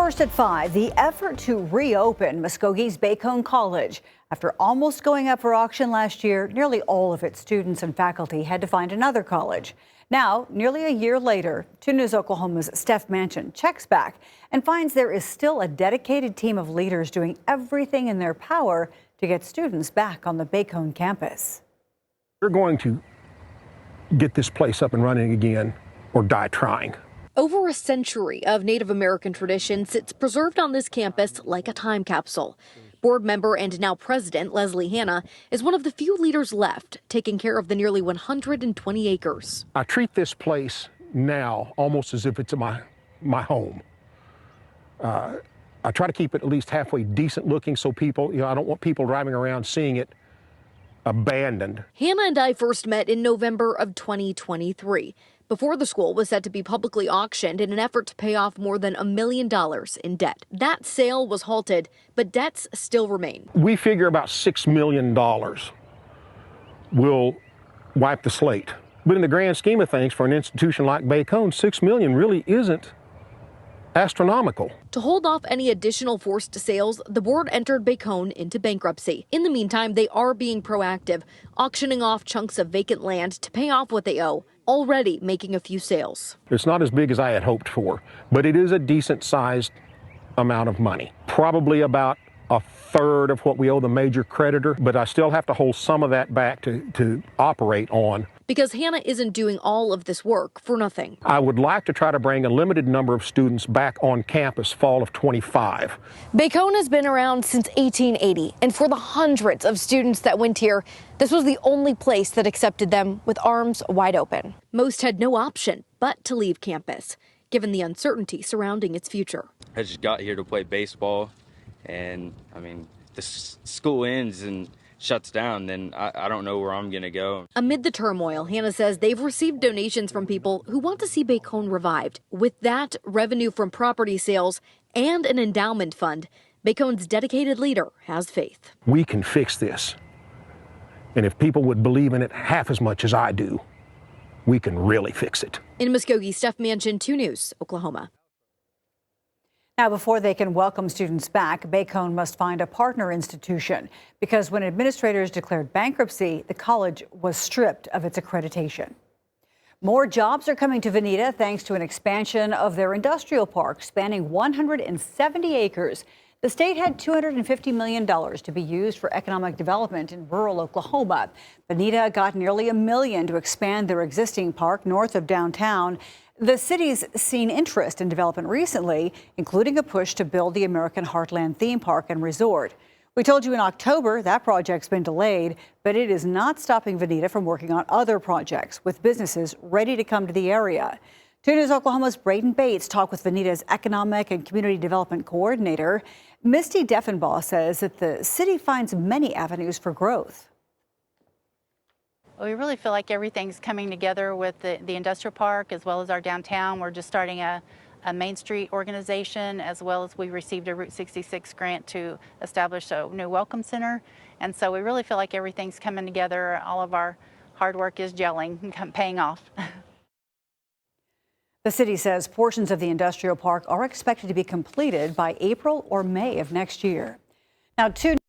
First at 5, the effort to reopen Muskoge's Bacone College. After almost going up for auction last year, nearly all of its students and faculty had to find another college. Now, nearly a year later, 2 News Oklahoma's Steph Manchin checks back and finds there is still a dedicated team of leaders doing everything in their power to get students back on the Bacone campus. We're going to get this place up and running again or die trying. Over a century of Native American tradition sits preserved on this campus like a time capsule. Board member and now president Leslie Hanna is one of the few leaders left taking care of the nearly 120 acres. I treat this place now almost as if it's my home. I try to keep it at least halfway decent looking so people, I don't want people driving around seeing it abandoned. Hanna and I first met in November of 2023. Before the school was set to be publicly auctioned in an effort to pay off more than $1 million in debt. That sale was halted, but debts still remain. We figure about $6 million will wipe the slate. But in the grand scheme of things, for an institution like Bacone, $6 million really isn't astronomical. To hold off any additional forced sales, the board entered Bacone into bankruptcy. In the meantime, they are being proactive, auctioning off chunks of vacant land to pay off what they owe, already making a few sales. It's not as big as I had hoped for, but it is a decent sized amount of money. Probably about a third of what we owe the major creditor, but I still have to hold some of that back to operate on. Because Hanna isn't doing all of this work for nothing. I would like to try to bring a limited number of students back on campus fall of 25. Bacone has been around since 1880, and for the hundreds of students that went here, this was the only place that accepted them with arms wide open. Most had no option but to leave campus, given the uncertainty surrounding its future. I just got here to play baseball, and the school ends and shuts down, then I don't know where I'm going to go. Amid the turmoil, Hanna says they've received donations from people who want to see Bacone revived. With that, revenue from property sales and an endowment fund, Bacone's dedicated leader has faith. We can fix this. And if people would believe in it half as much as I do, we can really fix it. In Muskogee, Steph Manchin, 2 News, Oklahoma. Now, before they can welcome students back, Bacone must find a partner institution because when administrators declared bankruptcy, the college was stripped of its accreditation. More jobs are coming to Veneta thanks to an expansion of their industrial park spanning 170 acres. The state had $250 million to be used for economic development in rural Oklahoma. Veneta got nearly $1 million to expand their existing park north of downtown. The city's seen interest in development recently, including a push to build the American Heartland theme park and resort. We told you in October that project's been delayed, but it is not stopping Veneta from working on other projects with businesses ready to come to the area. 2 News Oklahoma's Braden Bates talked with Veneta's Economic and Community Development Coordinator. Misty Deffenbaugh says that the city finds many avenues for growth. We really feel like everything's coming together with the industrial park as well as our downtown. We're just starting a Main Street organization, as well as we received a Route 66 grant to establish a new welcome center. And so we really feel like everything's coming together. All of our hard work is gelling and paying off. The city says portions of the industrial park are expected to be completed by April or May of next year. Now, 2